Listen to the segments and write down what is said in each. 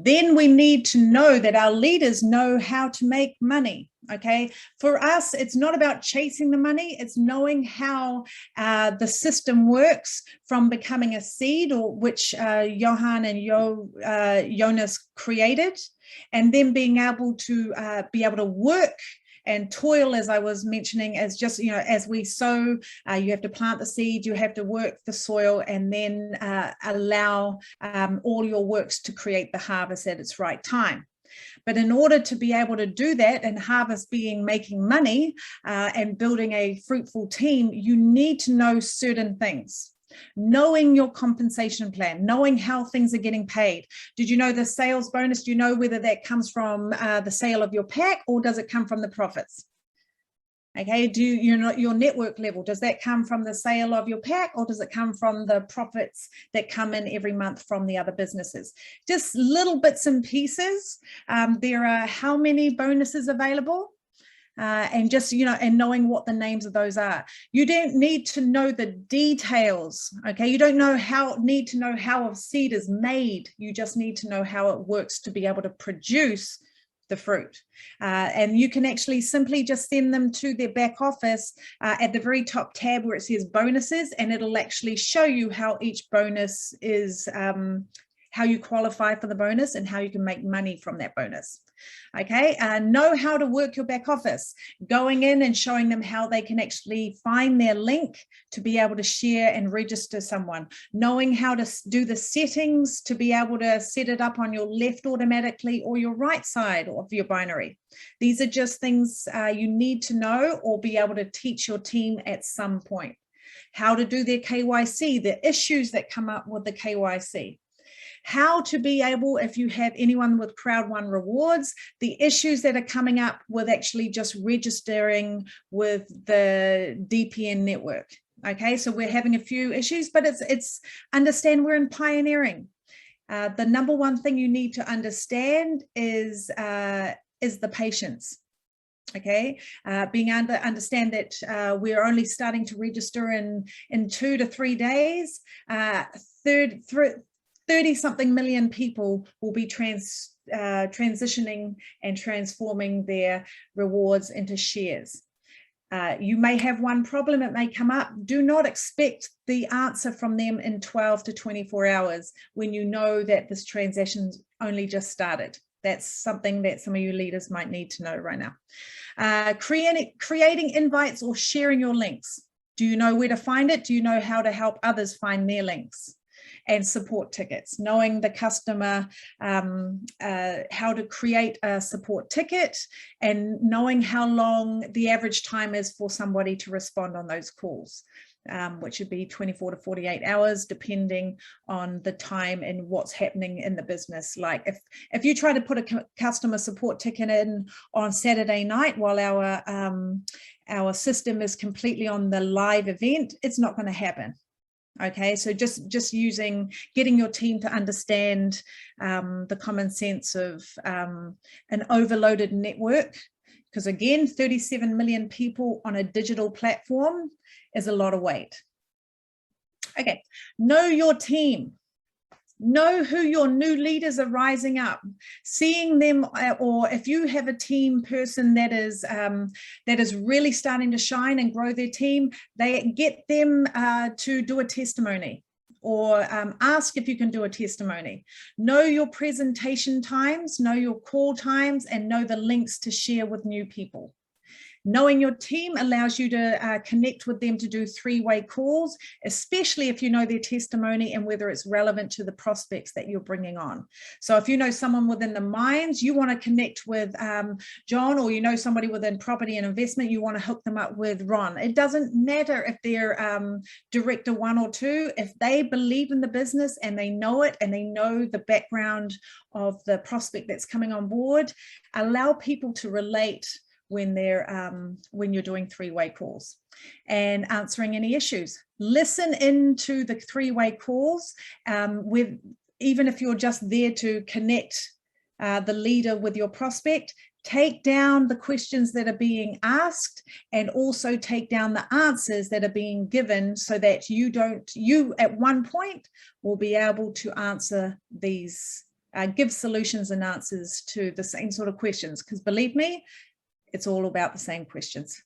Then we need to know that our leaders know how to make money. Okay, for us, it's not about chasing the money, it's knowing how the system works from becoming a seed, or which Johan and Jonas created, and then being able to work and toil, as I was mentioning, as just, as we sow, you have to plant the seed, you have to work the soil, and then allow all your works to create the harvest at its right time. But in order to be able to do that, and harvest being making money and building a fruitful team, you need to know certain things. Knowing your compensation plan, knowing how things are getting paid. Did you know the sales bonus? Do you know whether that comes from the sale of your pack, or does it come from the profits? Okay, do you know your network level? Does that come from the sale of your pack, or does it come from the profits that come in every month from the other businesses? Just little bits and pieces. There are how many bonuses available? And just, and knowing what the names of those are. You don't need to know the details, okay? You don't need to know how a seed is made. You just need to know how it works to be able to produce the fruit. And you can actually simply just send them to their back office at the very top tab where it says bonuses, and it'll actually show you how each bonus is, how you qualify for the bonus and how you can make money from that bonus. Okay, know how to work your back office, going in and showing them how they can actually find their link to be able to share and register someone, knowing how to do the settings to be able to set it up on your left automatically or your right side of your binary. These are just things you need to know or be able to teach your team at some point. How to do their KYC, the issues that come up with the KYC. How to be able, if you have anyone with Crowd One rewards, the issues that are coming up with actually just registering with the DPN network. Okay, so we're having a few issues, but it's understand we're in pioneering. The number one thing you need to understand is the patience. Okay, being able to understand that we're only starting to register in 2 to 3 days. 30-something million people will be transitioning and transforming their rewards into shares. You may have one problem, it may come up. Do not expect the answer from them in 12 to 24 hours when you know that this transaction's only just started. That's something that some of you leaders might need to know right now. Creating invites or sharing your links. Do you know where to find it? Do you know how to help others find their links? And support tickets, knowing the customer, how to create a support ticket, and knowing how long the average time is for somebody to respond on those calls, which would be 24 to 48 hours, depending on the time and what's happening in the business. Like if you try to put a customer support ticket in on Saturday night while our system is completely on the live event, it's not going to happen. Okay, so just getting your team to understand the common sense of an overloaded network, because again, 37 million people on a digital platform is a lot of weight. Okay, know your team. Know who your new leaders are rising up, seeing them, or if you have a team person that is really starting to shine and grow their team, they get them to do a testimony, or ask if you can do a testimony. Know your presentation times, know your call times, and know the links to share with new people. Knowing your team allows you to connect with them to do three-way calls, especially if you know their testimony and whether it's relevant to the prospects that you're bringing on. So if you know someone within the mines, you want to connect with John, or you know somebody within property and investment, you want to hook them up with Ron. It doesn't matter if they're director 1 or 2, if they believe in the business and they know it and they know the background of the prospect that's coming on board. Allow people to relate when you're doing three-way calls and answering any issues. Listen into the three-way calls even if you're just there to connect the leader with your prospect. Take down the questions that are being asked and also take down the answers that are being given, so that you at one point will be able to answer these give solutions and answers to the same sort of questions, because believe me, it's all about the same questions.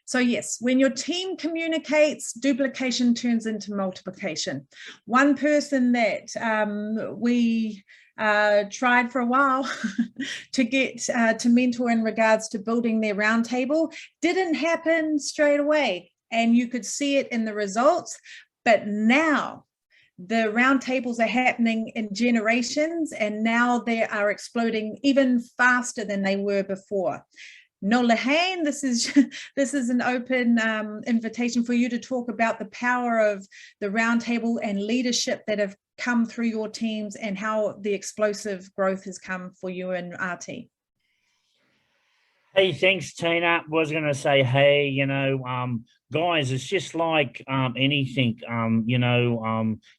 So yes, when your team communicates, duplication turns into multiplication. One person that we tried for a while to get to mentor in regards to building their roundtable didn't happen straight away, and you could see it in the results. But now the roundtables are happening in generations, and now they are exploding even faster than they were before. Noel Lehane, this is an open invitation for you to talk about the power of the roundtable and leadership that have come through your teams, and how the explosive growth has come for you in RT. Hey, thanks, Tina. Was going to say, hey, guys, it's just like anything. You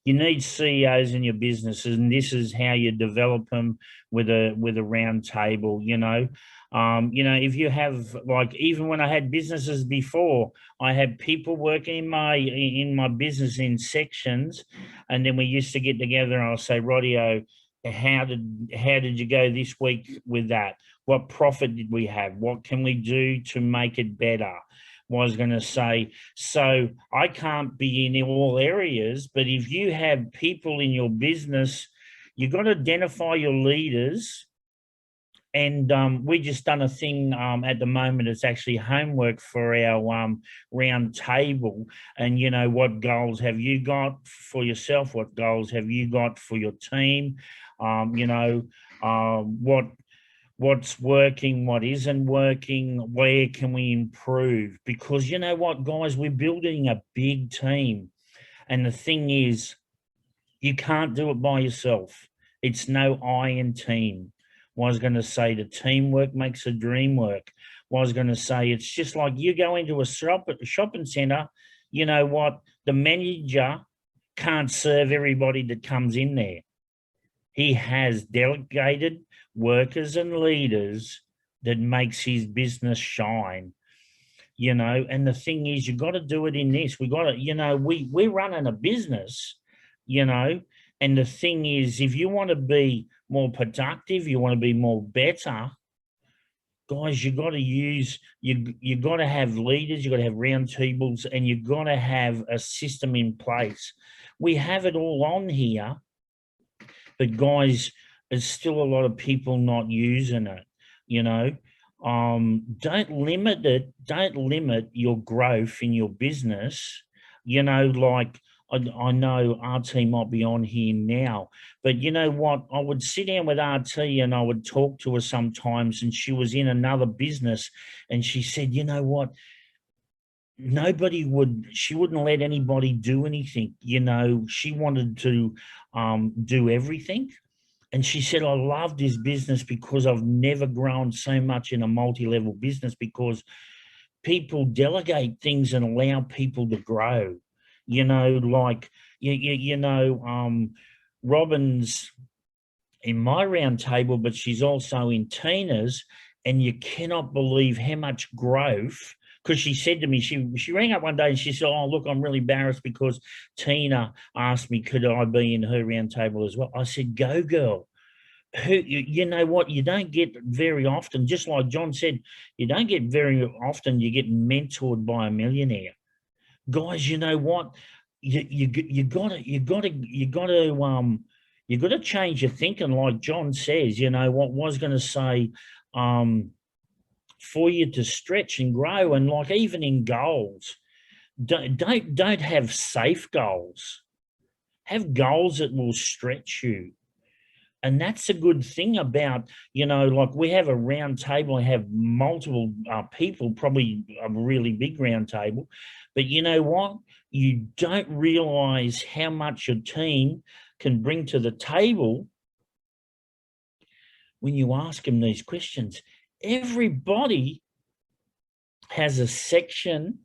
need CEOs in your businesses, and this is how you develop them with a round table. If you have, like, even when I had businesses before, I had people working in my business in sections, and then we used to get together and I'll say, Rodio, how did you go this week with that? What profit did we have? What can we do to make it better? Was going to say, so I can't be in all areas, but if you have people in your business, you've got to identify your leaders. And we just done a thing at the moment. It's actually homework for our round table. And, what goals have you got for yourself? What goals have you got for your team? What's working, what isn't working, where can we improve? Because you know what, guys, we're building a big team. And the thing is, you can't do it by yourself. It's no I in team. I was going to say the teamwork makes the dream work. I was going to say it's just like you go into a shopping centre, you know what, the manager can't serve everybody that comes in there. He has delegated workers and leaders that makes his business shine, and the thing is, you got to do it in this. We got to, we're running a business, and the thing is, if you want to be more productive, you want to be more better, guys, you got to use, you got to have leaders, you got to have round tables, and you got to have a system in place. We have it all on here, but guys, there's still a lot of people not using it, Don't limit it. Don't limit your growth in your business. Like I know RT might be on here now, but you know what? I would sit down with RT and I would talk to her sometimes, and she was in another business, and she said, you know what? She wouldn't let anybody do anything. She wanted to do everything. And she said, I love this business because I've never grown so much in a multi-level business, because people delegate things and allow people to grow. Robin's in my round table, but she's also in Tina's, and you cannot believe how much growth. Because she said to me, she rang up one day and she said, oh, look, I'm really embarrassed because Tina asked me, could I be in her round table as well? I said, go, girl. You know what? You don't get very often, just like John said, you don't get very often, you get mentored by a millionaire. Guys, you know what? You gotta change your thinking, like John says. What was going to say, for you to stretch and grow, and like even in goals, don't have safe goals. Have goals that will stretch you. And that's a good thing about, like we have a round table and have multiple people, probably a really big round table. But you know what? You don't realize how much your team can bring to the table when you ask them these questions. Everybody has a section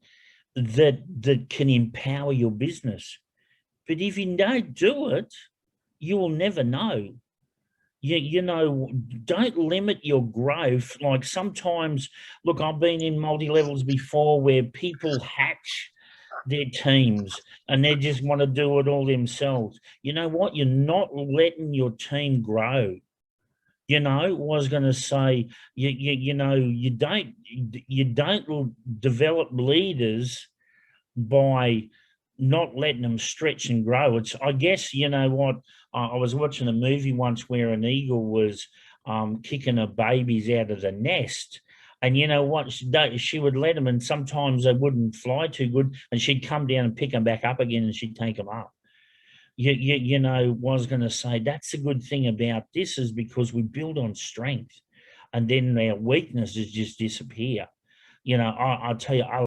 that can empower your business. But if you don't do it, you will never know. Don't limit your growth. Like sometimes, look, I've been in multi-levels before where people hatch their teams and they just want to do it all themselves. You know what? You're not letting your team grow. You know, I was going to say, you know, you don't develop leaders by not letting them stretch and grow. It's, I guess, you know what, I was watching a movie once where an eagle was kicking her babies out of the nest. And you know what, she would let them, and sometimes they wouldn't fly too good, and she'd come down and pick them back up again, and she'd take them up. You know, was going to say that's a good thing about this, is because we build on strength, and then their weaknesses just disappear. You know, I'll tell you, I